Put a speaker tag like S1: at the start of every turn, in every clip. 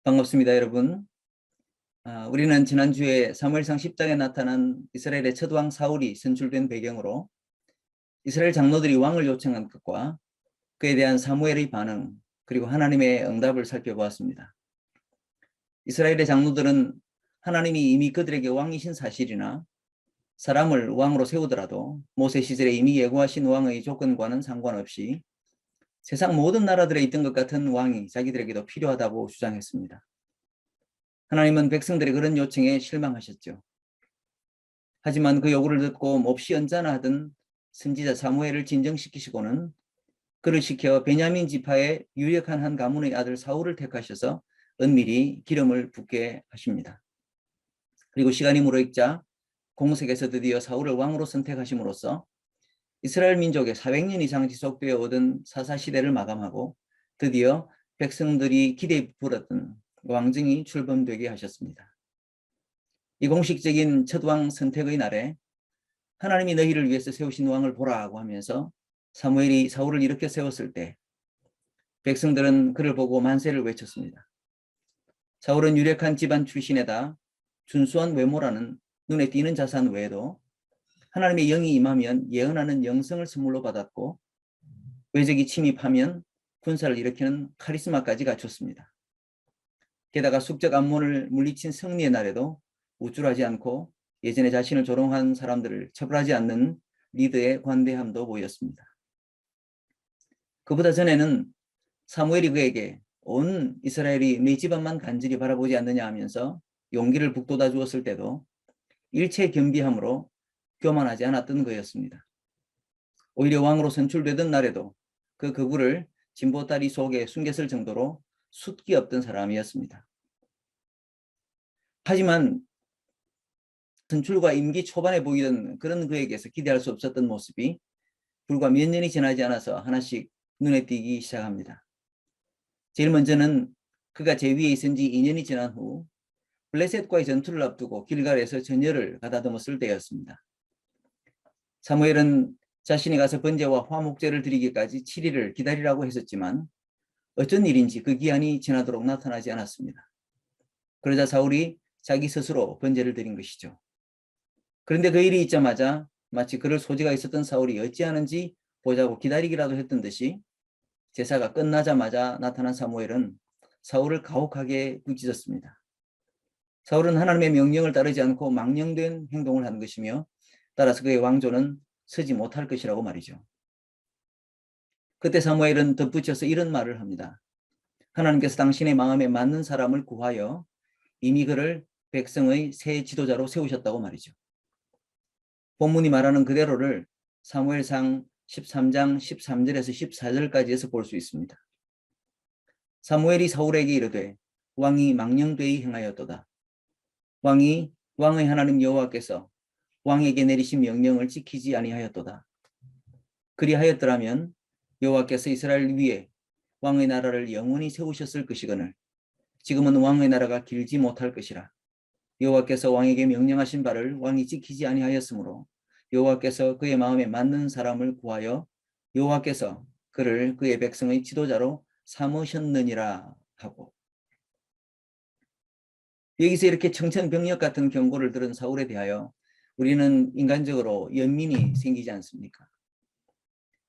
S1: 반갑습니다, 여러분. 우리는 지난주에 사무엘상 10장에 나타난 이스라엘의 첫 왕 사울이 선출된 배경으로 이스라엘 장로들이 왕을 요청한 것과 그에 대한 사무엘의 반응, 그리고 하나님의 응답을 살펴보았습니다. 이스라엘의 장로들은 하나님이 이미 그들에게 왕이신 사실이나 사람을 왕으로 세우더라도 모세 시절에 이미 예고하신 왕의 조건과는 상관없이 세상 모든 나라들에 있던 것 같은 왕이 자기들에게도 필요하다고 주장했습니다. 하나님은 백성들의 그런 요청에 실망하셨죠. 하지만 그 요구를 듣고 몹시 언짢아하던 선지자 사무엘을 진정시키시고는 그를 시켜 베냐민 지파의 유력한 한 가문의 아들 사울을 택하셔서 은밀히 기름을 붓게 하십니다. 그리고 시간이 무르익자 공색에서 드디어 사울을 왕으로 선택하심으로써 이스라엘 민족의 400년 이상 지속되어 오던 사사시대를 마감하고 드디어 백성들이 기대에 불었던 왕정이 출범되게 하셨습니다. 이 공식적인 첫 왕 선택의 날에 하나님이 너희를 위해서 세우신 왕을 보라고 하면서 사무엘이 사울을 일으켜 세웠을 때 백성들은 그를 보고 만세를 외쳤습니다. 사울은 유력한 집안 출신에다 준수한 외모라는 눈에 띄는 자산 외에도 하나님의 영이 임하면 예언하는 영성을 선물로 받았고 외적이 침입하면 군사를 일으키는 카리스마까지 갖췄습니다. 게다가 숙적 암몬을 물리친 승리의 날에도 우쭐하지 않고 예전에 자신을 조롱한 사람들을 처벌하지 않는 리더의 관대함도 보였습니다. 그보다 전에는 사무엘이 그에게 온 이스라엘이 네 집안만 간절히 바라보지 않느냐 하면서 용기를 북돋아 주었을 때도 일체 겸비함으로 교만하지 않았던 거였습니다. 오히려 왕으로 선출되던 날에도 그 거구를 진보다리 속에 숨겼을 정도로 숫기 없던 사람이었습니다. 하지만 선출과 임기 초반에 보이던 그런 그에게서 기대할 수 없었던 모습이 불과 몇 년이 지나지 않아서 하나씩 눈에 띄기 시작합니다. 제일 먼저는 그가 제위에 있은 지 2년이 지난 후 블레셋과의 전투를 앞두고 길갈에서 전열을 가다듬었을 때였습니다. 사무엘은 자신이 가서 번제와 화목제를 드리기까지 7일을 기다리라고 했었지만 어쩐 일인지 그 기한이 지나도록 나타나지 않았습니다. 그러자 사울이 자기 스스로 번제를 드린 것이죠. 그런데 그 일이 있자마자 마치 그럴 소지가 있었던 사울이 어찌하는지 보자고 기다리기라도 했던 듯이 제사가 끝나자마자 나타난 사무엘은 사울을 가혹하게 꾸짖었습니다. 사울은 하나님의 명령을 따르지 않고 망령된 행동을 한 것이며 따라서 그의 왕조는 서지 못할 것이라고 말이죠. 그때 사무엘은 덧붙여서 이런 말을 합니다. 하나님께서 당신의 마음에 맞는 사람을 구하여 이미 그를 백성의 새 지도자로 세우셨다고 말이죠. 본문이 말하는 그대로를 사무엘상 13장 13절에서 14절까지에서 볼 수 있습니다. 사무엘이 사울에게 이르되 왕이 망령되이 행하였도다. 왕이 왕의 하나님 여호와께서 왕에게 내리신 명령을 지키지 아니하였도다. 그리하였더라면 여호와께서 이스라엘 위에 왕의 나라를 영원히 세우셨을 것이거늘 지금은 왕의 나라가 길지 못할 것이라. 여호와께서 왕에게 명령하신 바를 왕이 지키지 아니하였으므로 여호와께서 그의 마음에 맞는 사람을 구하여 여호와께서 그를 그의 백성의 지도자로 삼으셨느니라 하고, 여기서 이렇게 청천벽력 같은 경고를 들은 사울에 대하여 우리는 인간적으로 연민이 생기지 않습니까?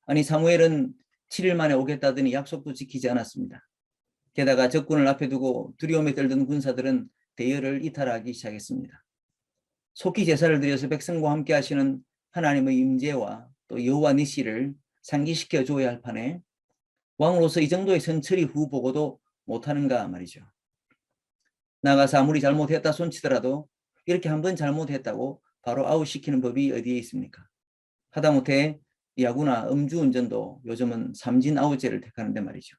S1: 아니, 사무엘은 7일 만에 오겠다더니 약속도 지키지 않았습니다. 게다가 적군을 앞에 두고 두려움에 떨던 군사들은 대열을 이탈하기 시작했습니다. 속히 제사를 드려서 백성과 함께 하시는 하나님의 임재와 또 여호와 니시를 상기시켜 줘야 할 판에 왕으로서 이 정도의 선처리 후보고도 못하는가 말이죠. 나가서 아무리 잘못했다 손치더라도 이렇게 한번 잘못했다고 바로 아웃시키는 법이 어디에 있습니까? 하다못해 야구나 음주운전도 요즘은 삼진 아웃제를 택하는데 말이죠.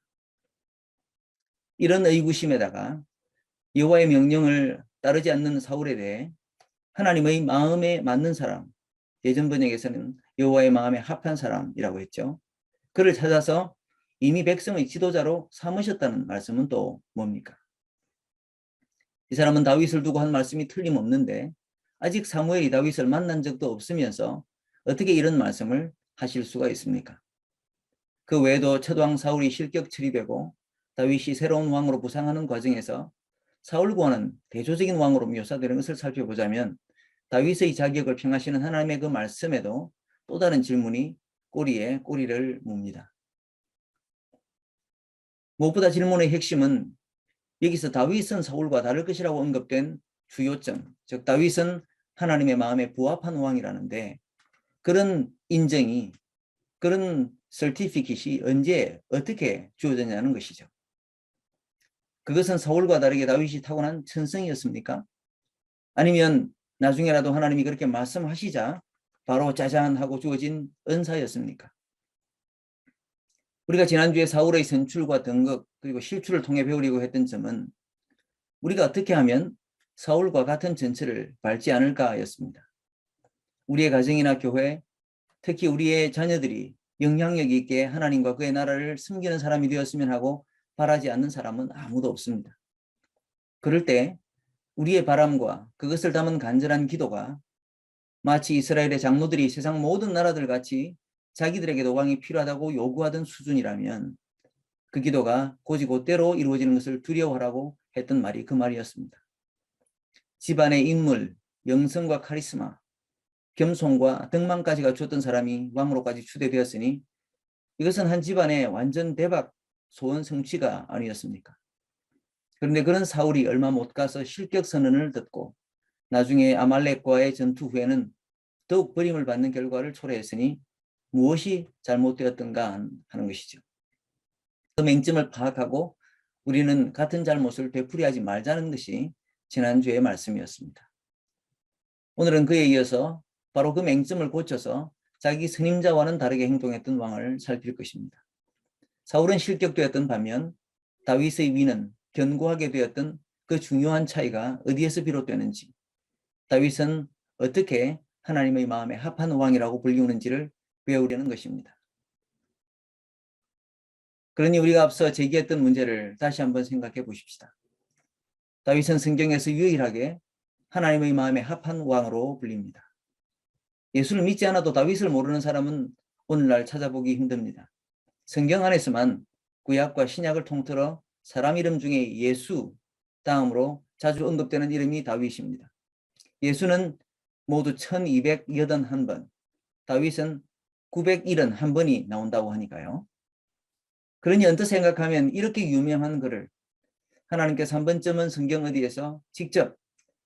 S1: 이런 의구심에다가 여호와의 명령을 따르지 않는 사울에 대해 하나님의 마음에 맞는 사람, 예전 번역에서는 여호와의 마음에 합한 사람이라고 했죠. 그를 찾아서 이미 백성의 지도자로 삼으셨다는 말씀은 또 뭡니까? 이 사람은 다윗을 두고 한 말씀이 틀림없는데 아직 사무엘이 다윗을 만난 적도 없으면서 어떻게 이런 말씀을 하실 수가 있습니까? 그 외에도 첫 왕 사울이 실격 처리되고 다윗이 새로운 왕으로 부상하는 과정에서 사울과는 대조적인 왕으로 묘사되는 것을 살펴보자면 다윗의 자격을 평하시는 하나님의 그 말씀에도 또 다른 질문이 꼬리에 꼬리를 뭅니다. 무엇보다 질문의 핵심은 여기서 다윗은 사울과 다를 것이라고 언급된 주요점, 즉 다윗은 하나님의 마음에 부합한 왕이라는데 그런 인정이, 그런 서티피킷이 언제 어떻게 주어졌냐는 것이죠. 그것은 사울과 다르게 다윗이 타고난 천성이었습니까? 아니면 나중에라도 하나님이 그렇게 말씀하시자 바로 짜잔 하고 주어진 은사였습니까? 우리가 지난주에 사울의 선출과 등극 그리고 실출을 통해 배우려고 했던 점은 우리가 어떻게 하면 사울과 같은 전철을 밟지 않을까였습니다. 우리의 가정이나 교회, 특히 우리의 자녀들이 영향력 있게 하나님과 그의 나라를 섬기는 사람이 되었으면 하고 바라지 않는 사람은 아무도 없습니다. 그럴 때 우리의 바람과 그것을 담은 간절한 기도가 마치 이스라엘의 장로들이 세상 모든 나라들 같이 자기들에게도 왕이 필요하다고 요구하던 수준이라면 그 기도가 곧이곧대로 이루어지는 것을 두려워하라고 했던 말이 그 말이었습니다. 집안의 인물, 영성과 카리스마, 겸손과 등만까지 갖추었던 사람이 왕으로까지 추대되었으니 이것은 한 집안의 완전 대박 소원 성취가 아니었습니까? 그런데 그런 사울이 얼마 못 가서 실격 선언을 듣고 나중에 아말렉과의 전투 후에는 더욱 버림을 받는 결과를 초래했으니 무엇이 잘못되었던가 하는 것이죠. 그 맹점을 파악하고 우리는 같은 잘못을 되풀이하지 말자는 것이 지난주의 말씀이었습니다. 오늘은 그에 이어서 바로 그 맹점을 고쳐서 자기 선임자와는 다르게 행동했던 왕을 살필 것입니다. 사울은 실격되었던 반면 다윗의 위는 견고하게 되었던 그 중요한 차이가 어디에서 비롯되는지, 다윗은 어떻게 하나님의 마음에 합한 왕이라고 불리우는지를 배우려는 것입니다. 그러니 우리가 앞서 제기했던 문제를 다시 한번 생각해 보십시다. 다윗은 성경에서 유일하게 하나님의 마음에 합한 왕으로 불립니다. 예수를 믿지 않아도 다윗을 모르는 사람은 오늘날 찾아보기 힘듭니다. 성경 안에서만 구약과 신약을 통틀어 사람 이름 중에 예수 다음으로 자주 언급되는 이름이 다윗입니다. 예수는 모두 1281번, 다윗은 971번이 나온다고 하니까요. 그러니 언뜻 생각하면 이렇게 유명한 글을 하나님께서 한 번쯤은 성경 어디에서 직접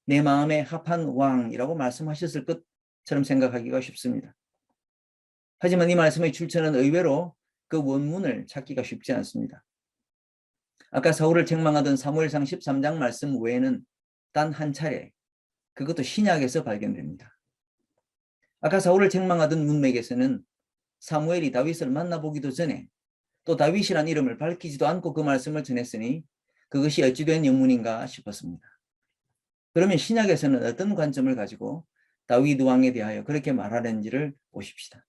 S1: 내 마음에 합한 왕이라고 말씀하셨을 것처럼 생각하기가 쉽습니다. 하지만 이 말씀의 출처는 의외로 그 원문을 찾기가 쉽지 않습니다. 아까 사울을 책망하던 사무엘상 13장 말씀 외에는 단 한 차례, 그것도 신약에서 발견됩니다. 아까 사울을 책망하던 문맥에서는 사무엘이 다윗을 만나보기도 전에 또 다윗이란 이름을 밝히지도 않고 그 말씀을 전했으니 그것이 어찌 된 영문인가 싶었습니다. 그러면 신약에서는 어떤 관점을 가지고 다윗 왕에 대하여 그렇게 말하는지를 보십시다.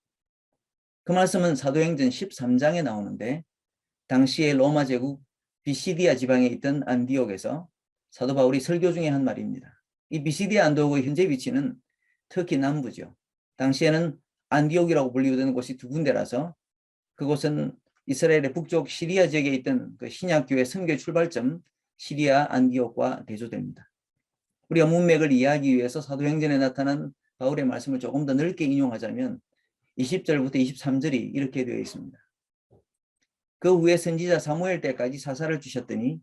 S1: 그 말씀은 사도행전 13장에 나오는데 당시의 로마 제국 비시디아 지방에 있던 안디옥에서 사도 바울이 설교 중에 한 말입니다. 이 비시디아 안디옥의 현재 위치는 터키 남부죠. 당시에는 안디옥이라고 불리우던 곳이 두 군데라서 그곳은 이스라엘의 북쪽 시리아 지역에 있던 그 신약교회 선교 출발점 시리아 안디옥과 대조됩니다. 우리가 문맥을 이해하기 위해서 사도행전에 나타난 바울의 말씀을 조금 더 넓게 인용하자면 20절부터 23절이 이렇게 되어 있습니다. 그 후에 선지자 사무엘 때까지 사사를 주셨더니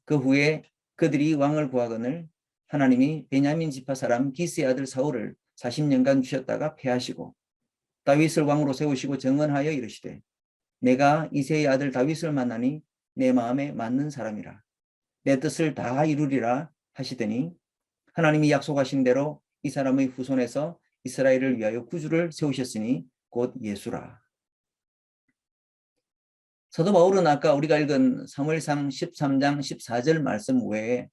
S1: 그 후에 그들이 왕을 구하거늘 하나님이 베냐민 지파 사람 기스의 아들 사울을 40년간 주셨다가 패하시고 다윗을 왕으로 세우시고 정언하여 이르시되 내가 이새의 아들 다윗을 만나니 내 마음에 맞는 사람이라 내 뜻을 다 이루리라 하시더니 하나님이 약속하신 대로 이 사람의 후손에서 이스라엘을 위하여 구주를 세우셨으니 곧 예수라. 사도 바울은 아까 우리가 읽은 사무엘상 13장 14절 말씀 외에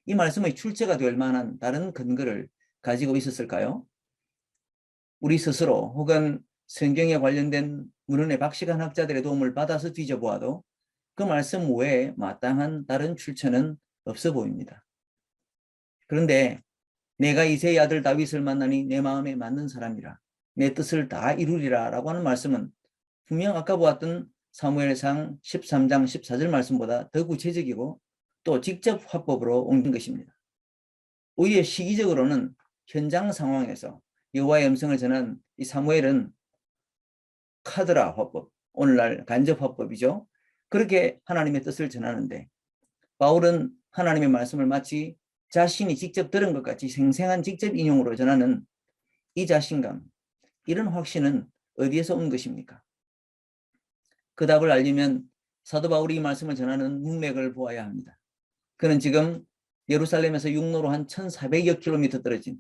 S1: 이 말씀의 출처가 될 만한 다른 근거를 가지고 있었을까요? 우리 스스로 혹은 성경에 관련된 문헌의 박시간 학자들의 도움을 받아서 뒤져보아도 그 말씀 외에 마땅한 다른 출처는 없어 보입니다. 그런데 내가 이새의 아들 다윗을 만나니 내 마음에 맞는 사람이라 내 뜻을 다 이루리라 라고 하는 말씀은 분명 아까 보았던 사무엘상 13장 14절 말씀보다 더 구체적이고 또 직접 화법으로 옮긴 것입니다. 오히려 시기적으로는 현장 상황에서 여호와의 음성을 전한 이 사무엘은 카드라 화법, 오늘날 간접 화법이죠. 그렇게 하나님의 뜻을 전하는데 바울은 하나님의 말씀을 마치 자신이 직접 들은 것 같이 생생한 직접 인용으로 전하는 이 자신감, 이런 확신은 어디에서 온 것입니까? 그 답을 알려면 사도 바울이 이 말씀을 전하는 문맥을 보아야 합니다. 그는 지금 예루살렘에서 육로로 한 1400여 킬로미터 떨어진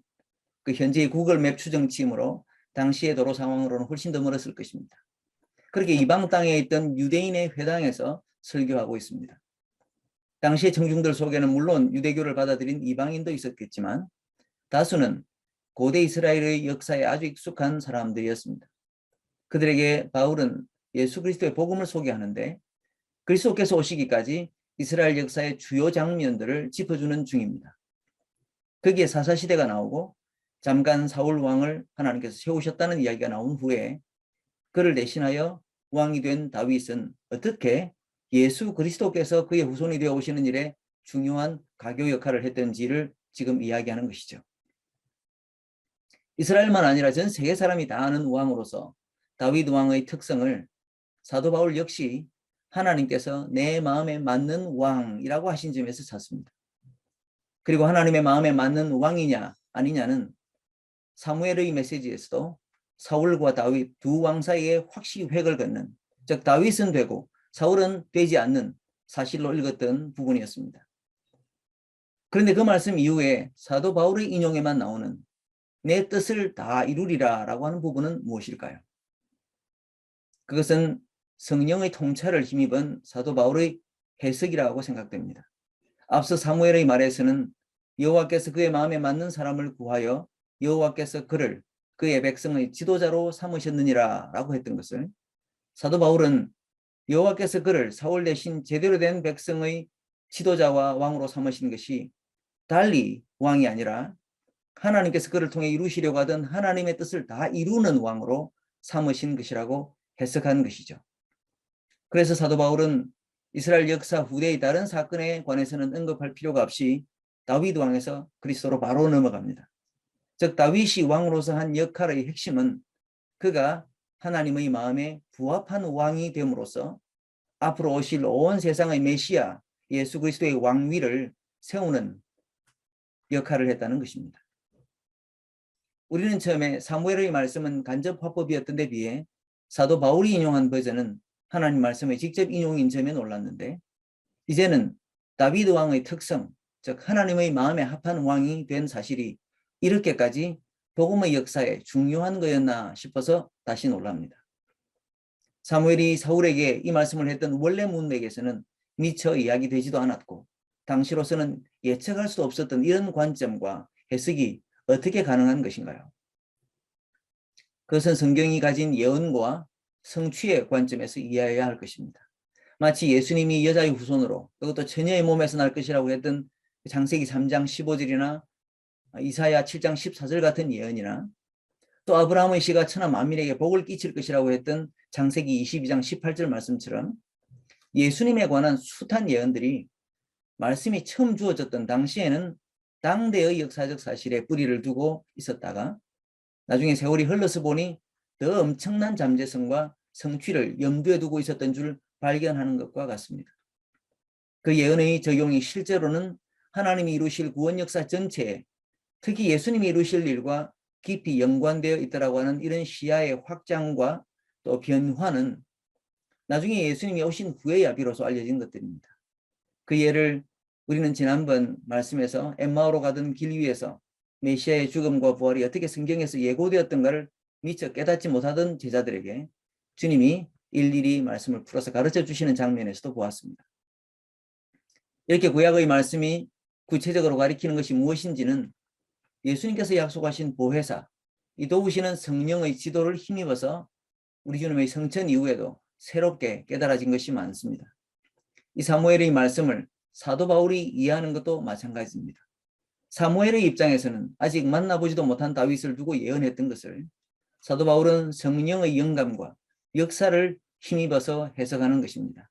S1: 그 현재의 구글 맵 추정치이므로 당시의 도로 상황으로는 훨씬 더 멀었을 것입니다. 그렇게 이방 땅에 있던 유대인의 회당에서 설교하고 있습니다. 당시의 청중들 속에는 물론 유대교를 받아들인 이방인도 있었겠지만 다수는 고대 이스라엘의 역사에 아주 익숙한 사람들이었습니다. 그들에게 바울은 예수 그리스도의 복음을 소개하는데 그리스도께서 오시기까지 이스라엘 역사의 주요 장면들을 짚어주는 중입니다. 거기에 사사시대가 나오고 잠깐 사울 왕을 하나님께서 세우셨다는 이야기가 나온 후에 그를 대신하여 왕이 된 다윗은 어떻게 예수 그리스도께서 그의 후손이 되어 오시는 일에 중요한 가교 역할을 했던지를 지금 이야기하는 것이죠. 이스라엘만 아니라 전 세계 사람이 다 아는 왕으로서 다윗 왕의 특성을 사도 바울 역시 하나님께서 내 마음에 맞는 왕이라고 하신 점에서 찾습니다. 그리고 하나님의 마음에 맞는 왕이냐 아니냐는 사무엘의 메시지에서도 사울과 다윗 두 왕 사이에 확실히 획을 긋는, 즉 다윗은 되고 사울은 되지 않는 사실로 읽었던 부분이었습니다. 그런데 그 말씀 이후에 사도 바울의 인용에만 나오는 내 뜻을 다 이루리라 라고 하는 부분은 무엇일까요? 그것은 성령의 통찰을 힘입은 사도 바울의 해석이라고 생각됩니다. 앞서 사무엘의 말에서는 여호와께서 그의 마음에 맞는 사람을 구하여 여호와께서 그를 그의 백성의 지도자로 삼으셨느니라 라고 했던 것을 사도 바울은 여호와께서 그를 사울 대신 제대로 된 백성의 지도자와 왕으로 삼으신 것이 달리 왕이 아니라 하나님께서 그를 통해 이루시려고 하던 하나님의 뜻을 다 이루는 왕으로 삼으신 것이라고 해석한 것이죠. 그래서 사도 바울은 이스라엘 역사 후대의 다른 사건에 관해서는 언급할 필요가 없이 다윗 왕에서 그리스도로 바로 넘어갑니다. 즉 다윗이 왕으로서 한 역할의 핵심은 그가 하나님의 마음에 부합한 왕이 됨으로써 앞으로 오실 온 세상의 메시아 예수 그리스도의 왕위를 세우는 역할을 했다는 것입니다. 우리는 처음에 사무엘의 말씀은 간접 화법이었던 데 비해 사도 바울이 인용한 버전은 하나님 말씀의 직접 인용인 점에 놀랐는데 이제는 다윗 왕의 특성, 즉 하나님의 마음에 합한 왕이 된 사실이 이렇게까지 복음의 역사에 중요한 거였나 싶어서 다시 놀랍니다. 사무엘이 사울에게 이 말씀을 했던 원래 문맥에서는 미처 이야기되지도 않았고 당시로서는 예측할 수 없었던 이런 관점과 해석이 어떻게 가능한 것인가요? 그것은 성경이 가진 예언과 성취의 관점에서 이해해야 할 것입니다. 마치 예수님이 여자의 후손으로 그것도 처녀의 몸에서 날 것이라고 했던 창세기 3장 15절이나 이사야 7장 14절 같은 예언이나 또 아브라함의 씨가 천하 만민에게 복을 끼칠 것이라고 했던 창세기 22장 18절 말씀처럼 예수님에 관한 숱한 예언들이 말씀이 처음 주어졌던 당시에는 당대의 역사적 사실에 뿌리를 두고 있었다가 나중에 세월이 흘러서 보니 더 엄청난 잠재성과 성취를 염두에 두고 있었던 줄 발견하는 것과 같습니다. 그 예언의 적용이 실제로는 하나님이 이루실 구원 역사 전체에 특히 예수님이 이루실 일과 깊이 연관되어 있다고 하는 이런 시야의 확장과 또 변화는 나중에 예수님이 오신 후에야 비로소 알려진 것들입니다. 그 예를 우리는 지난번 말씀에서 엠마오로 가던 길 위에서 메시아의 죽음과 부활이 어떻게 성경에서 예고되었던가를 미처 깨닫지 못하던 제자들에게 주님이 일일이 말씀을 풀어서 가르쳐 주시는 장면에서도 보았습니다. 이렇게 구약의 말씀이 구체적으로 가리키는 것이 무엇인지는 예수님께서 약속하신 보혜사, 이 도우시는 성령의 지도를 힘입어서 우리 주님의 성천 이후에도 새롭게 깨달아진 것이 많습니다. 이 사무엘의 말씀을 사도 바울이 이해하는 것도 마찬가지입니다. 사무엘의 입장에서는 아직 만나보지도 못한 다윗을 두고 예언했던 것을 사도 바울은 성령의 영감과 역사를 힘입어서 해석하는 것입니다.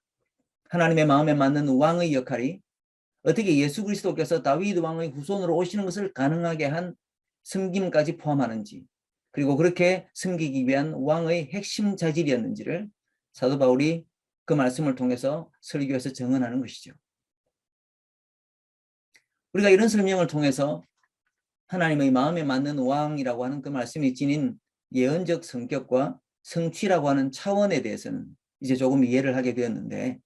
S1: 하나님의 마음에 맞는 왕의 역할이 어떻게 예수 그리스도께서 다윗 왕의 후손으로 오시는 것을 가능하게 한 섬김까지 포함하는지, 그리고 그렇게 섬기기 위한 왕의 핵심 자질이었는지를 사도 바울이 그 말씀을 통해서 설교에서 정언하는 것이죠. 우리가 이런 설명을 통해서 하나님의 마음에 맞는 왕이라고 하는 그 말씀이 지닌 예언적 성격과 성취라고 하는 차원에 대해서는 이제 조금 이해를 하게 되었는데,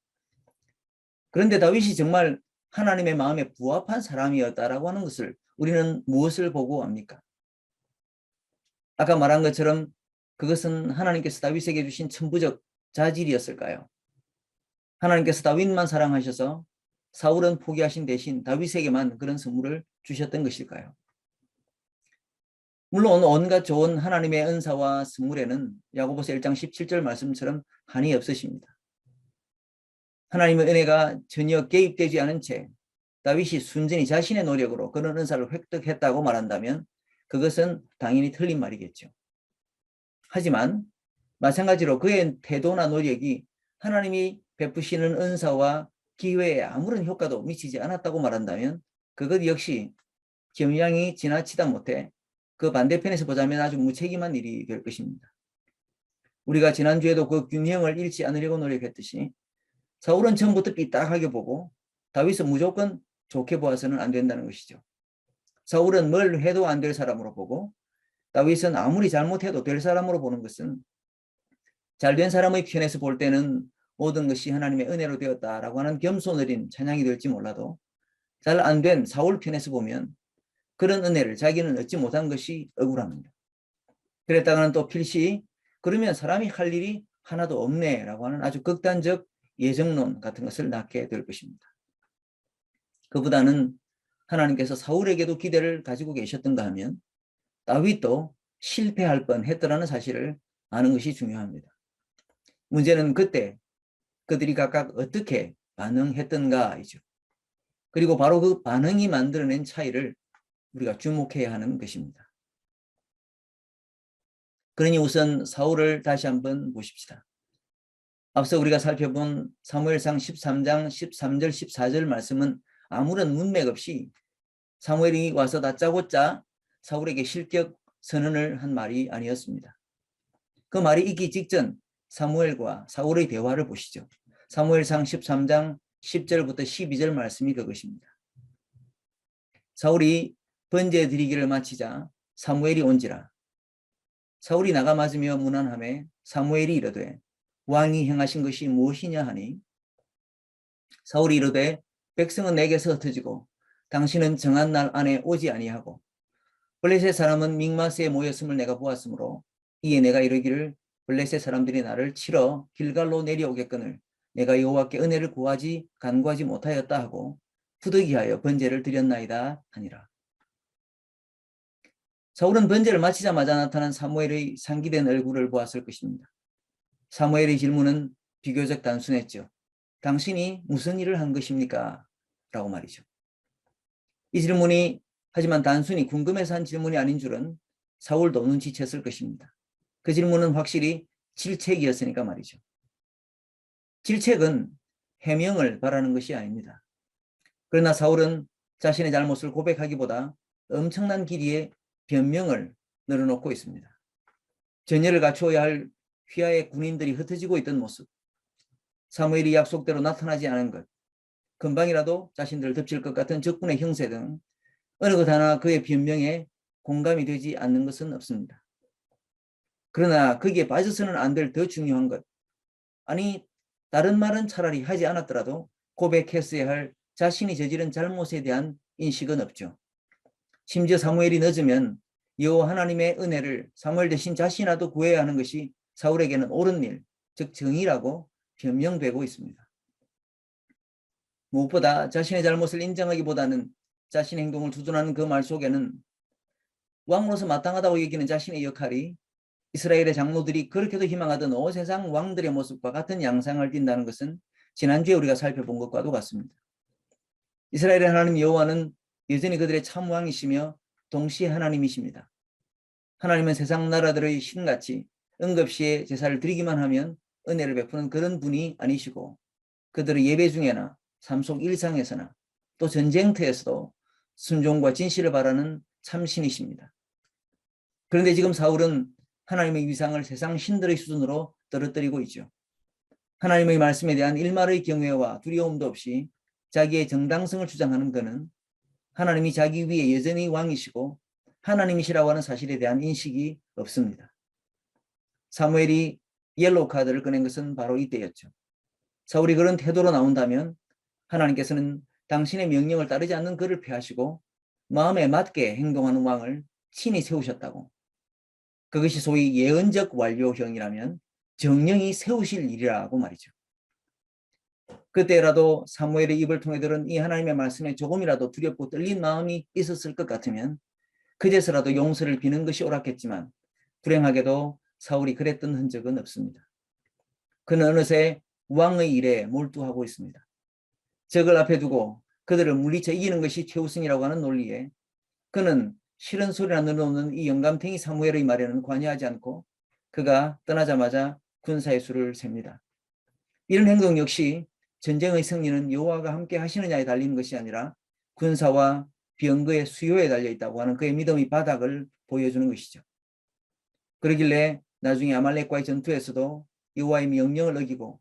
S1: 그런데 다윗이 정말 하나님의 마음에 부합한 사람이었다라고 하는 것을 우리는 무엇을 보고 압니까? 아까 말한 것처럼 그것은 하나님께서 다윗에게 주신 천부적 자질이었을까요? 하나님께서 다윗만 사랑하셔서 사울은 포기하신 대신 다윗에게만 그런 선물을 주셨던 것일까요? 물론 온갖 좋은 하나님의 은사와 선물에는 야고보서 1장 17절 말씀처럼 한이 없으십니다. 하나님의 은혜가 전혀 개입되지 않은 채 다윗이 순전히 자신의 노력으로 그런 은사를 획득했다고 말한다면 그것은 당연히 틀린 말이겠죠. 하지만 마찬가지로 그의 태도나 노력이 하나님이 베푸시는 은사와 기회에 아무런 효과도 미치지 않았다고 말한다면 그것 역시 겸양이 지나치다 못해 그 반대편에서 보자면 아주 무책임한 일이 될 것입니다. 우리가 지난주에도 그 균형을 잃지 않으려고 노력했듯이 사울은 처음부터 삐딱하게 보고 다윗은 무조건 좋게 보아서는 안 된다는 것이죠. 사울은 뭘 해도 안 될 사람으로 보고 다윗은 아무리 잘못해도 될 사람으로 보는 것은 잘된 사람의 편에서 볼 때는 모든 것이 하나님의 은혜로 되었다라고 하는 겸손 어린 찬양이 될지 몰라도 잘 안 된 사울 편에서 보면 그런 은혜를 자기는 얻지 못한 것이 억울합니다. 그랬다가는 또 필시 그러면 사람이 할 일이 하나도 없네라고 하는 아주 극단적 예정론 같은 것을 낳게 될 것입니다. 그보다는 하나님께서 사울에게도 기대를 가지고 계셨던가 하면 다윗도 실패할 뻔했더라는 사실을 아는 것이 중요합니다. 문제는 그때 그들이 각각 어떻게 반응했던가이죠. 그리고 바로 그 반응이 만들어낸 차이를 우리가 주목해야 하는 것입니다. 그러니 우선 사울을 다시 한번 보십시다. 앞서 우리가 살펴본 사무엘상 13장 13절 14절 말씀은 아무런 문맥 없이 사무엘이 와서 다짜고짜 사울에게 실격 선언을 한 말이 아니었습니다. 그 말이 있기 직전 사무엘과 사울의 대화를 보시죠. 사무엘상 13장 10절부터 12절 말씀이 그것입니다. 사울이 번제 드리기를 마치자 사무엘이 온지라. 사울이 나가 맞으며 문안하매 사무엘이 이르되 왕이 행하신 것이 무엇이냐 하니 사울이 이르되 백성은 내게서 흩어지고 당신은 정한 날 안에 오지 아니하고 블레셋 사람은 믹마스에 모였음을 내가 보았으므로 이에 내가 이르기를 블레셋 사람들이 나를 치러 길갈로 내려오겠거늘 내가 여호와께 은혜를 구하지 간구하지 못하였다 하고 부득이하여 번제를 드렸나이다 하니라. 사울은 번제를 마치자마자 나타난 사무엘의 상기된 얼굴을 보았을 것입니다. 사무엘의 질문은 비교적 단순했죠. 당신이 무슨 일을 한 것입니까? 라고 말이죠. 이 질문이 하지만 단순히 궁금해서 한 질문이 아닌 줄은 사울도 눈치챘을 것입니다. 그 질문은 확실히 질책이었으니까 말이죠. 질책은 해명을 바라는 것이 아닙니다. 그러나 사울은 자신의 잘못을 고백하기보다 엄청난 길이의 변명을 늘어놓고 있습니다. 전열을 갖추어야 할 휘하의 군인들이 흩어지고 있던 모습, 사무엘이 약속대로 나타나지 않은 것, 금방이라도 자신들을 덮칠 것 같은 적군의 형세 등 어느 것 하나 그의 변명에 공감이 되지 않는 것은 없습니다. 그러나 거기에 빠져서는 안 될 더 중요한 것, 아니 다른 말은 차라리 하지 않았더라도 고백했어야 할 자신이 저지른 잘못에 대한 인식은 없죠. 심지어 사무엘이 늦으면 여호와 하나님의 은혜를 사무엘 대신 자신이라도 구해야 하는 것이 사울에게는 옳은 일, 즉 정의라고 변명되고 있습니다. 무엇보다 자신의 잘못을 인정하기보다는 자신의 행동을 두둔하는 그 말 속에는 왕으로서 마땅하다고 여기는 자신의 역할이 이스라엘의 장로들이 그렇게도 희망하던 온 세상 왕들의 모습과 같은 양상을 띈다는 것은 지난주에 우리가 살펴본 것과도 같습니다. 이스라엘의 하나님 여호와는 여전히 그들의 참 왕이시며 동시에 하나님이십니다. 하나님은 세상 나라들의 신같이 응급시에 제사를 드리기만 하면 은혜를 베푸는 그런 분이 아니시고 그들의 예배 중에나 삶 속 일상에서나 또 전쟁터에서도 순종과 진실을 바라는 참신이십니다. 그런데 지금 사울은 하나님의 위상을 세상 신들의 수준으로 떨어뜨리고 있죠. 하나님의 말씀에 대한 일말의 경외와 두려움도 없이 자기의 정당성을 주장하는 그는 하나님이 자기 위에 여전히 왕이시고 하나님이시라고 하는 사실에 대한 인식이 없습니다. 사무엘이 옐로우 카드를 꺼낸 것은 바로 이때였죠. 사울이 그런 태도로 나온다면 하나님께서는 당신의 명령을 따르지 않는 그를 폐하시고 마음에 맞게 행동하는 왕을 친히 세우셨다고. 그것이 소위 예언적 완료형이라면 정령이 세우실 일이라고 말이죠. 그때라도 사무엘의 입을 통해 들은 이 하나님의 말씀에 조금이라도 두렵고 떨린 마음이 있었을 것 같으면 그제서라도 용서를 비는 것이 옳았겠지만 불행하게도 사울이 그랬던 흔적은 없습니다. 그는 어느새 왕의 일에 몰두하고 있습니다. 적을 앞에 두고 그들을 물리쳐 이기는 것이 최우선이라고 하는 논리에 그는 싫은 소리나 늘어놓는 이 영감탱이 사무엘의 말에는 관여하지 않고 그가 떠나자마자 군사의 수를 셉니다. 이런 행동 역시 전쟁의 승리는 여호와가 함께 하시느냐에 달리는 것이 아니라 군사와 병거의 수요에 달려있다고 하는 그의 믿음의 바닥을 보여주는 것이죠. 그러길래 나중에 아말렉과의 전투에서도 여호와의 명령을 어기고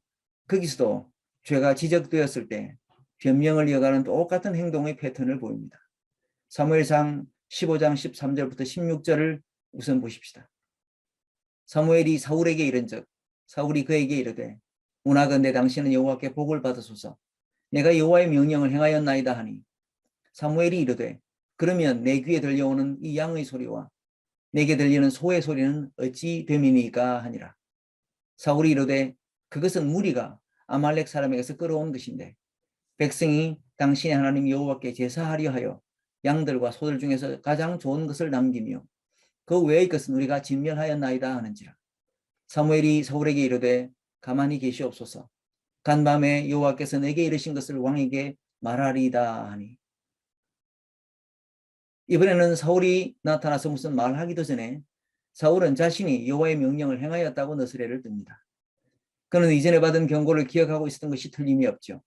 S1: 거기서도 죄가 지적되었을 때 변명을 이어가는 똑같은 행동의 패턴을 보입니다. 사무엘상 15장 13절부터 16절을 우선 보십시다. 사무엘이 사울에게 이른즉 사울이 그에게 이르되 원하건대 당신은 여호와께 복을 받으소서. 내가 여호와의 명령을 행하였나이다 하니 사무엘이 이르되 그러면 내 귀에 들려오는 이 양의 소리와 내게 들리는 소의 소리는 어찌 됨이니까 하니라. 사울이 이르되 그것은 무리가 아말렉 사람에게서 끌어온 것인데 백성이 당신의 하나님 여호와께 제사하려 하여 양들과 소들 중에서 가장 좋은 것을 남기며 그 외의 것은 우리가 진멸하였나이다 하는지라. 사무엘이 사울에게 이르되 가만히 계시옵소서. 간밤에 여호와께서 내게 이르신 것을 왕에게 말하리이다 하니. 이번에는 사울이 나타나서 무슨 말하기도 전에 사울은 자신이 여호와의 명령을 행하였다고 너스레를 뜹니다. 그는 이전에 받은 경고를 기억하고 있었던 것이 틀림이 없죠.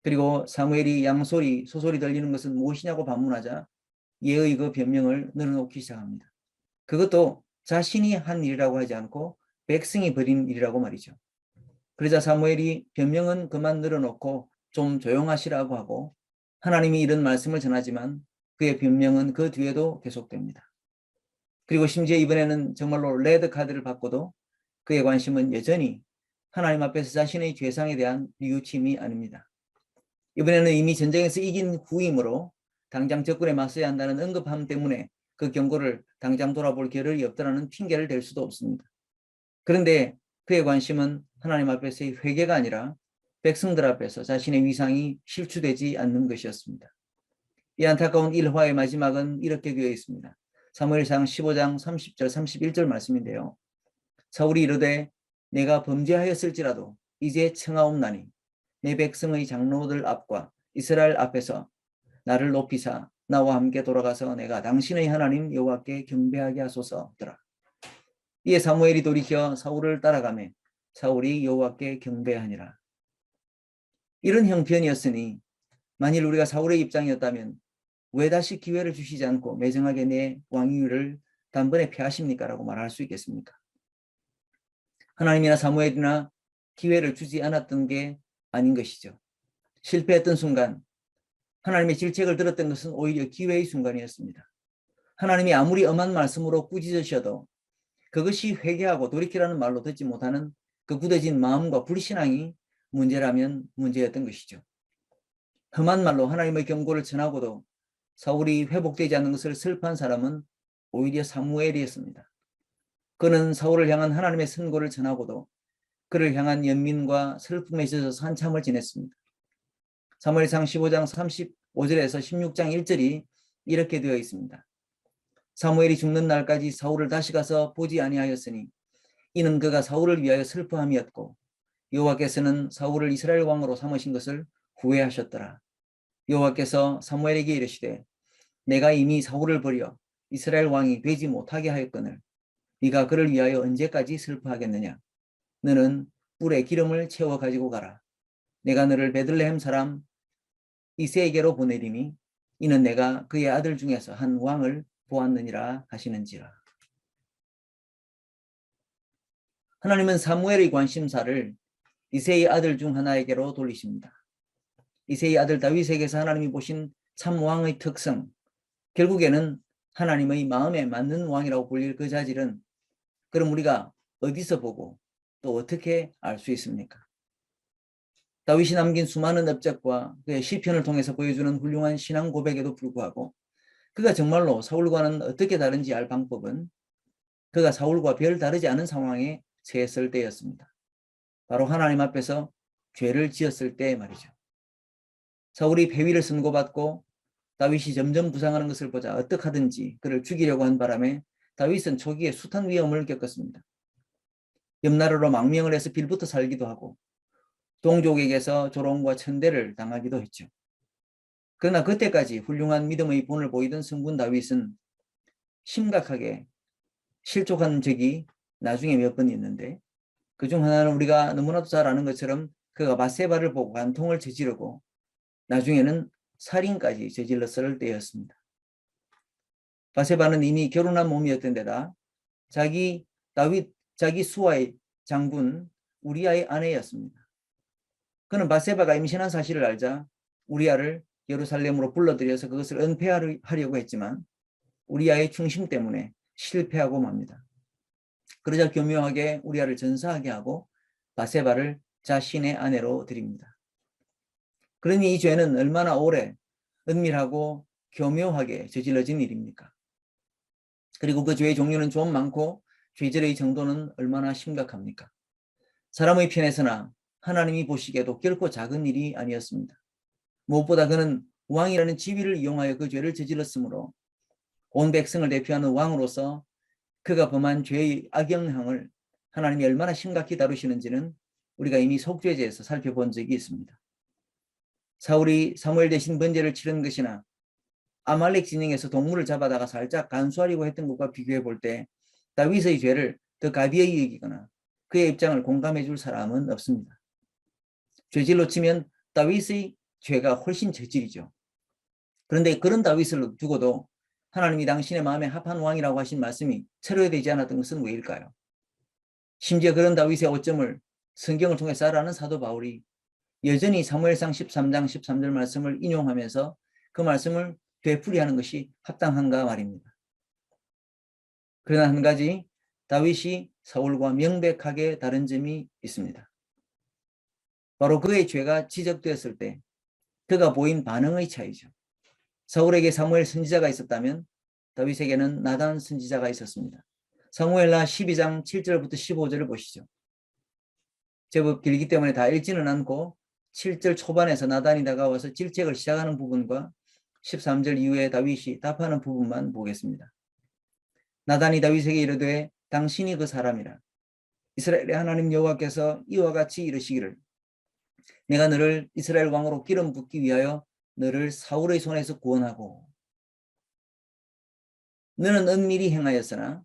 S1: 그리고 사무엘이 양소리, 소소리 들리는 것은 무엇이냐고 반문하자 예의 그 변명을 늘어놓기 시작합니다. 그것도 자신이 한 일이라고 하지 않고 백성이 벌인 일이라고 말이죠. 그러자 사무엘이 변명은 그만 늘어놓고 좀 조용하시라고 하고 하나님이 이런 말씀을 전하지만 그의 변명은 그 뒤에도 계속됩니다. 그리고 심지어 이번에는 정말로 레드 카드를 받고도 그의 관심은 여전히 하나님 앞에서 자신의 죄상에 대한 뉘우침이 아닙니다. 이번에는 이미 전쟁에서 이긴 후이므로 당장 적군에 맞서야 한다는 언급함 때문에 그 경고를 당장 돌아볼 겨를이 없더라는 핑계를 댈 수도 없습니다. 그런데 그의 관심은 하나님 앞에서의 회개가 아니라 백성들 앞에서 자신의 위상이 실추되지 않는 것이었습니다. 이 안타까운 일화의 마지막은 이렇게 되어 있습니다. 사무엘상 15장 30절 31절 말씀인데요. 사울이 이르되 내가 범죄하였을지라도 이제 청하옵나니 내 백성의 장로들 앞과 이스라엘 앞에서 나를 높이사 나와 함께 돌아가서 내가 당신의 하나님 여호와께 경배하게 하소서더라. 이에 사무엘이 돌이켜 사울을 따라가매 사울이 여호와께 경배하니라. 이런 형편이었으니 만일 우리가 사울의 입장이었다면 왜 다시 기회를 주시지 않고 매정하게 내 왕위를 단번에 폐하십니까? 라고 말할 수 있겠습니까? 하나님이나 사무엘이나 기회를 주지 않았던 게 아닌 것이죠. 실패했던 순간 하나님의 질책을 들었던 것은 오히려 기회의 순간이었습니다. 하나님이 아무리 엄한 말씀으로 꾸짖으셔도 그것이 회개하고 돌이키라는 말로 듣지 못하는 그 굳어진 마음과 불신앙이 문제라면 문제였던 것이죠. 험한 말로 하나님의 경고를 전하고도 사울이 회복되지 않는 것을 슬퍼한 사람은 오히려 사무엘이었습니다. 그는 사울을 향한 하나님의 선고를 전하고도 그를 향한 연민과 슬픔에 젖어서 한참을 지냈습니다. 사무엘상 15장 35절에서 16장 1절이 이렇게 되어 있습니다. 사무엘이 죽는 날까지 사울을 다시 가서 보지 아니하였으니 이는 그가 사울을 위하여 슬퍼함이었고 여호와께서는 사울을 이스라엘 왕으로 삼으신 것을 후회하셨더라. 여호와께서 사무엘에게 이르시되 내가 이미 사울을 버려 이스라엘 왕이 되지 못하게 하였거늘 네가 그를 위하여 언제까지 슬퍼하겠느냐. 너는 뿔에 기름을 채워 가지고 가라. 내가 너를 베들레헴 사람 이새에게로 보내리니 이는 내가 그의 아들 중에서 한 왕을 보았느니라 하시는지라. 하나님은 사무엘의 관심사를 이새의 아들 중 하나에게로 돌리십니다. 이새의 아들 다윗에게서 하나님이 보신 참 왕의 특성, 결국에는 하나님의 마음에 맞는 왕이라고 불릴 그 자질은 그럼 우리가 어디서 보고 또 어떻게 알 수 있습니까? 다윗이 남긴 수많은 업적과 그의 시편을 통해서 보여주는 훌륭한 신앙 고백에도 불구하고 그가 정말로 사울과는 어떻게 다른지 알 방법은 그가 사울과 별 다르지 않은 상황에 처했을 때였습니다. 바로 하나님 앞에서 죄를 지었을 때 말이죠. 사울이 폐위를 선고받고 다윗이 점점 부상하는 것을 보자 어떻게 하든지 그를 죽이려고 한 바람에 다윗은 초기에 숱한 위험을 겪었습니다. 옆나라로 망명을 해서 빌부터 살기도 하고 동족에게서 조롱과 천대를 당하기도 했죠. 그러나 그때까지 훌륭한 믿음의 본을 보이던 성군 다윗은 심각하게 실족한 적이 나중에 몇 번 있는데 그중 하나는 우리가 너무나도 잘 아는 것처럼 그가 밧세바를 보고 간통을 저지르고 나중에는 살인까지 저질렀을 때였습니다. 밧세바는 이미 결혼한 몸이었던 데다 자기 수하의 장군 우리아의 아내였습니다. 그는 밧세바가 임신한 사실을 알자 우리아를 예루살렘으로 불러들여서 그것을 은폐하려고 했지만 우리아의 충심 때문에 실패하고 맙니다. 그러자 교묘하게 우리아를 전사하게 하고 밧세바를 자신의 아내로 드립니다. 그러니 이 죄는 얼마나 오래 은밀하고 교묘하게 저질러진 일입니까? 그리고 그 죄의 종류는 좀 많고 죄질의 정도는 얼마나 심각합니까? 사람의 편에서나 하나님이 보시기에도 결코 작은 일이 아니었습니다. 무엇보다 그는 왕이라는 지위를 이용하여 그 죄를 저질렀으므로 온 백성을 대표하는 왕으로서 그가 범한 죄의 악영향을 하나님이 얼마나 심각히 다루시는지는 우리가 이미 속죄제에서 살펴본 적이 있습니다. 사울이 사무엘 대신 번제를 치른 것이나 아말렉 진영에서 동물을 잡아다가 살짝 간수하려고 했던 것과 비교해 볼 때 다윗의 죄를 더 가비히 여기거나 그의 입장을 공감해 줄 사람은 없습니다. 죄질로 치면 다윗의 죄가 훨씬 저질이죠. 그런데 그런 다윗을 두고도 하나님이 당신의 마음에 합한 왕이라고 하신 말씀이 철회되지 않았던 것은 왜일까요? 심지어 그런 다윗의 오점을 성경을 통해서 알아는 사도 바울이 여전히 사무엘상 13장 13절 말씀을 인용하면서 그 말씀을 되풀이하는 것이 합당한가 말입니다. 그러나 한 가지 다윗이 사울과 명백하게 다른 점이 있습니다. 바로 그의 죄가 지적되었을 때 그가 보인 반응의 차이죠. 사울에게 사무엘 선지자가 있었다면 다윗에게는 나단 선지자가 있었습니다. 사무엘하 12장 7절부터 15절을 보시죠. 제법 길기 때문에 다 읽지는 않고 7절 초반에서 나단이 다가와서 질책을 시작하는 부분과 13절 이후에 다윗이 답하는 부분만 보겠습니다. 나단이 다윗에게 이르되 당신이 그 사람이라. 이스라엘의 하나님 여호와께서 이와 같이 이르시기를 내가 너를 이스라엘 왕으로 기름 붓기 위하여 너를 사울의 손에서 구원하고 너는 은밀히 행하였으나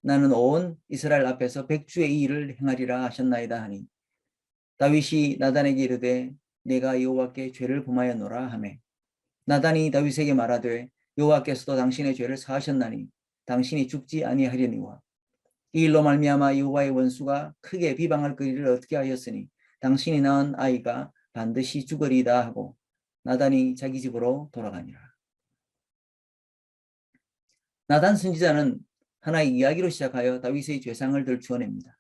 S1: 나는 온 이스라엘 앞에서 백주의 이 일을 행하리라 하셨나이다 하니 다윗이 나단에게 이르되 내가 여호와께 죄를 범하였노라 하매 나단이 다윗에게 말하되 여호와께서도 당신의 죄를 사하셨나니 당신이 죽지 아니하려니와 이 일로 말미암아 여호와의 원수가 크게 비방할 거리를 어떻게 하였으니 당신이 낳은 아이가 반드시 죽으리이다 하고 나단이 자기 집으로 돌아가니라. 나단 선지자는 하나의 이야기로 시작하여 다윗의 죄상을 들추어냅니다.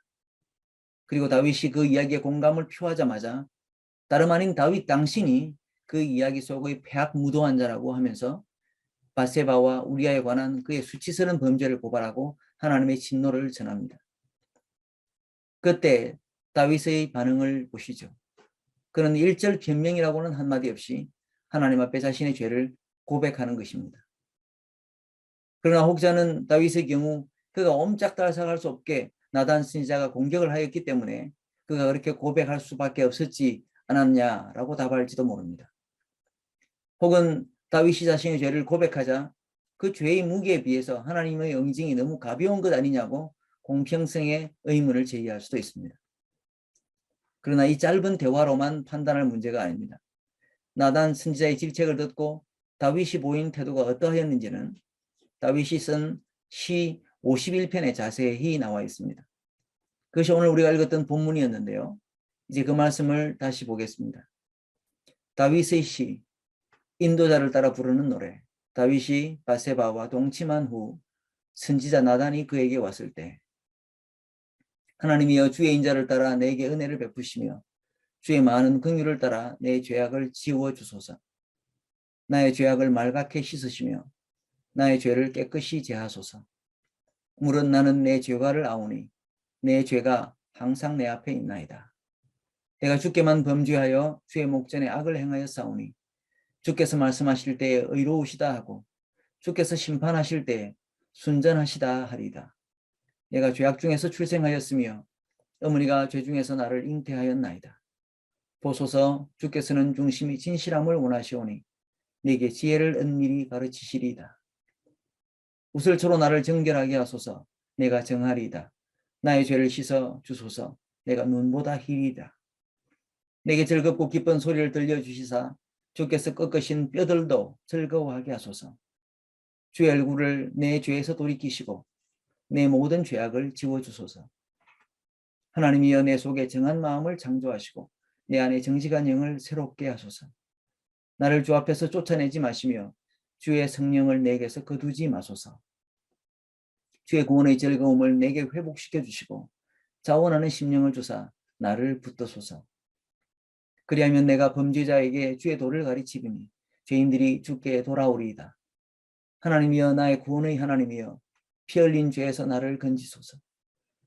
S1: 그리고 다윗이 그 이야기에 공감을 표하자마자 다름 아닌 다윗 당신이 그 이야기 속의 패악무도한 자라고 하면서 밧세바와 우리아에 관한 그의 수치스러운 범죄를 고발하고 하나님의 진노를 전합니다. 그때 다윗의 반응을 보시죠. 그는 1절 변명이라고는 한마디 없이 하나님 앞에 자신의 죄를 고백하는 것입니다. 그러나 혹자는 다윗의 경우 그가 옴짝달싹할 수 없게 나단 선지자가 공격을 하였기 때문에 그가 그렇게 고백할 수밖에 없었지 않았냐라고 답할지도 모릅니다. 혹은 다윗이 자신의 죄를 고백하자 그 죄의 무게에 비해서 하나님의 응징이 너무 가벼운 것 아니냐고 공평성의 의문을 제기할 수도 있습니다. 그러나 이 짧은 대화로만 판단할 문제가 아닙니다. 나단 선지자의 질책을 듣고 다윗이 보인 태도가 어떠하였는지는 다윗이 쓴 시 51편에 자세히 나와 있습니다. 그것이 오늘 우리가 읽었던 본문이었는데요. 이제 그 말씀을 다시 보겠습니다. 다윗의 시, 인도자를 따라 부르는 노래. 다윗이 바세바와 동침한 후 선지자 나단이 그에게 왔을 때, 하나님이여 주의 인자를 따라 내게 은혜를 베푸시며 주의 많은 긍휼을 따라 내 죄악을 지워 주소서. 나의 죄악을 말갛게 씻으시며 나의 죄를 깨끗이 제하소서. 물은 나는 내 죄과를 아오니 내 죄가 항상 내 앞에 있나이다. 내가 주께만 범죄하여 주의 목전에 악을 행하여 싸우니 주께서 말씀하실 때에 의로우시다 하고 주께서 심판하실 때에 순전하시다 하리이다. 내가 죄악 중에서 출생하였으며 어머니가 죄 중에서 나를 잉태하였나이다. 보소서 주께서는 중심이 진실함을 원하시오니 내게 지혜를 은밀히 가르치시리이다. 우슬초로 나를 정결하게 하소서. 내가 정하리이다. 나의 죄를 씻어 주소서. 내가 눈보다 희리이다. 내게 즐겁고 기쁜 소리를 들려주시사 주께서 꺾으신 뼈들도 즐거워하게 하소서. 주의 얼굴을 내 죄에서 돌이키시고 내 모든 죄악을 지워주소서. 하나님이여 내 속에 정한 마음을 창조하시고 내 안에 정직한 영을 새롭게 하소서. 나를 주 앞에서 쫓아내지 마시며 주의 성령을 내게서 거두지 마소서. 주의 구원의 즐거움을 내게 회복시켜 주시고 자원하는 심령을 주사 나를 붙드소서. 그리하면 내가 범죄자에게 주의 도를 가르치리니 죄인들이 주께 돌아오리이다. 하나님이여 나의 구원의 하나님이여 피 흘린 죄에서 나를 건지소서.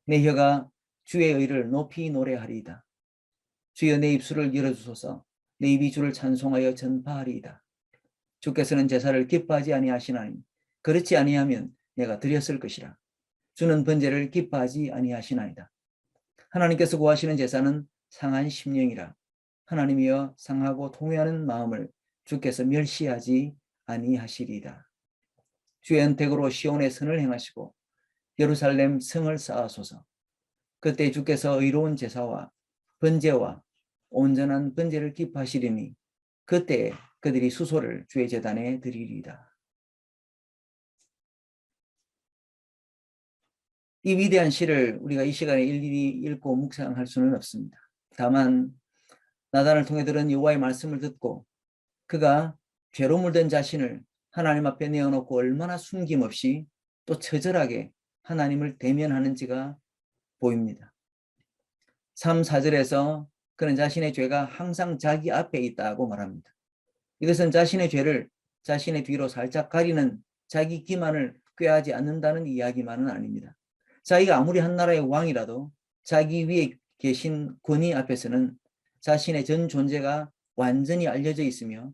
S1: 내 혀가 주의 의를 높이 노래하리이다. 주여 내 입술을 열어주소서. 내 입이 주를 찬송하여 전파하리이다. 주께서는 제사를 기뻐하지 아니하시나니 그렇지 아니하면 내가 드렸을 것이라. 주는 번제를 기뻐하지 아니하시나이다. 하나님께서 구하시는 제사는 상한 심령이라. 하나님이여 상하고 통회하는 마음을 주께서 멸시하지 아니하시리이다. 주의 언택으로 시온의 선을 행하시고 예루살렘 성을 쌓으소서. 그때 주께서 의로운 제사와 번제와 온전한 번제를 기뻐하시리니 그때 그들이 수소를 주의 제단에 드리리이다. 이 위대한 시를 우리가 이 시간에 일일이 읽고 묵상할 수는 없습니다. 다만 나단을 통해 들은 여호와의 말씀을 듣고 그가 죄로 물든 자신을 하나님 앞에 내어놓고 얼마나 숨김없이 또 처절하게 하나님을 대면하는지가 보입니다. 3, 4절에서 그는 자신의 죄가 항상 자기 앞에 있다고 말합니다. 이것은 자신의 죄를 자신의 뒤로 살짝 가리는 자기 기만을 꾀하지 않는다는 이야기만은 아닙니다. 자기가 아무리 한 나라의 왕이라도 자기 위에 계신 권위 앞에서는 자신의 전 존재가 완전히 알려져 있으며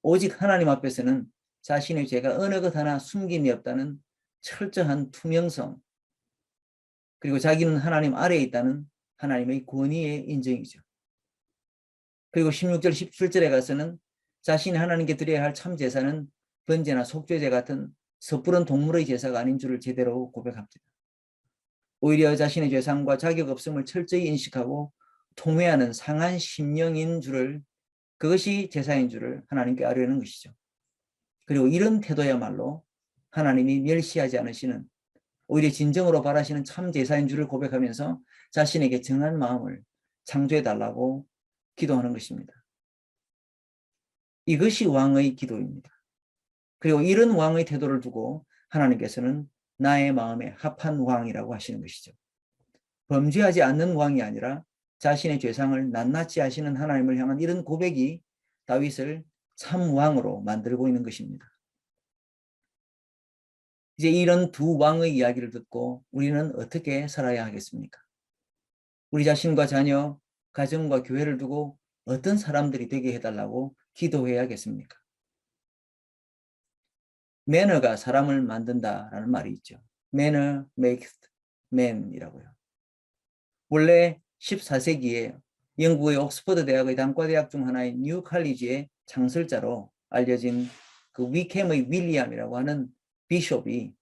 S1: 오직 하나님 앞에서는 자신의 죄가 어느 것 하나 숨김이 없다는 철저한 투명성, 그리고 자기는 하나님 아래에 있다는 하나님의 권위의 인정이죠. 그리고 16절, 17절에 가서는 자신이 하나님께 드려야 할 참 제사는 번제나 속죄제 같은 섣부른 동물의 제사가 아닌 줄을 제대로 고백합니다. 오히려 자신의 죄상과 자격 없음을 철저히 인식하고 통회하는 상한 심령인 줄을, 그것이 제사인 줄을 하나님께 아뢰는 것이죠. 그리고 이런 태도야말로 하나님이 멸시하지 않으시는, 오히려 진정으로 바라시는 참 제사인 줄을 고백하면서 자신에게 정한 마음을 창조해달라고 기도하는 것입니다. 이것이 왕의 기도입니다. 그리고 이런 왕의 태도를 두고 하나님께서는 나의 마음에 합한 왕이라고 하시는 것이죠. 범죄하지 않는 왕이 아니라 자신의 죄상을 낱낱이 하시는 하나님을 향한 이런 고백이 다윗을 참 왕으로 만들고 있는 것입니다. 이제 이런 두 왕의 이야기를 듣고 우리는 어떻게 살아야 하겠습니까? 우리 자신과 자녀, 가정과 교회를 두고 어떤 사람들이 되게 해달라고 기도해야겠습니까? 매너가 사람을 만든다라는 말이 있죠. Manner makes man이라고요. 원래 14세기에 영국의 옥스퍼드 대학의 단과대학 중 하나인 뉴 칼리지의 창설자로 알려진 그 위켐의 윌리엄이라고 하는 비숍이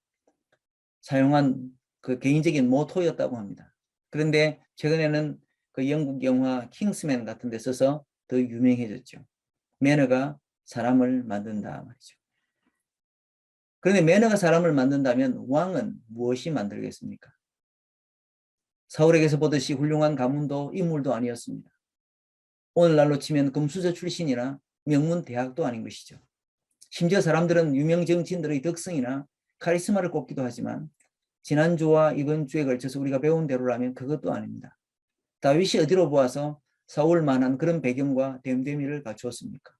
S1: 사용한 그 개인적인 모토였다고 합니다. 그런데 최근에는 그 영국 영화 킹스맨 같은 데 써서 더 유명해졌죠. 매너가 사람을 만든다 말이죠. 그런데 매너가 사람을 만든다면 왕은 무엇이 만들겠습니까? 사울에게서 보듯이 훌륭한 가문도 인물도 아니었습니다. 오늘날로 치면 금수저 출신이나 명문 대학도 아닌 것이죠. 심지어 사람들은 유명 정치인들의 덕성이나 카리스마를 꼽기도 하지만 지난주와 이번 주에 걸쳐서 우리가 배운 대로라면 그것도 아닙니다. 다윗이 어디로 보아서 사울만한 그런 배경과 됨됨이를 갖추었습니까?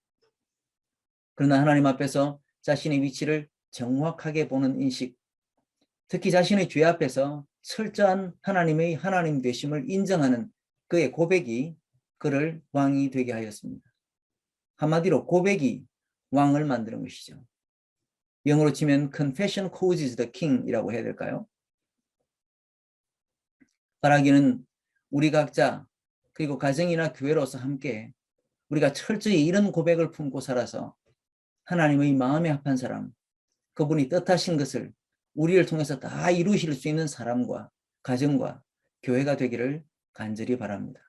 S1: 그러나 하나님 앞에서 자신의 위치를 정확하게 보는 인식, 특히 자신의 죄 앞에서 철저한 하나님의 하나님 되심을 인정하는 그의 고백이 그를 왕이 되게 하였습니다. 한마디로 고백이 왕을 만드는 것이죠. 영어로 치면 confession causes the king이라고 해야 될까요? 바라기는 우리 각자 그리고 가정이나 교회로서 함께 우리가 철저히 이런 고백을 품고 살아서 하나님의 마음에 합한 사람, 그분이 뜻하신 것을 우리를 통해서 다 이루실 수 있는 사람과 가정과 교회가 되기를 간절히 바랍니다.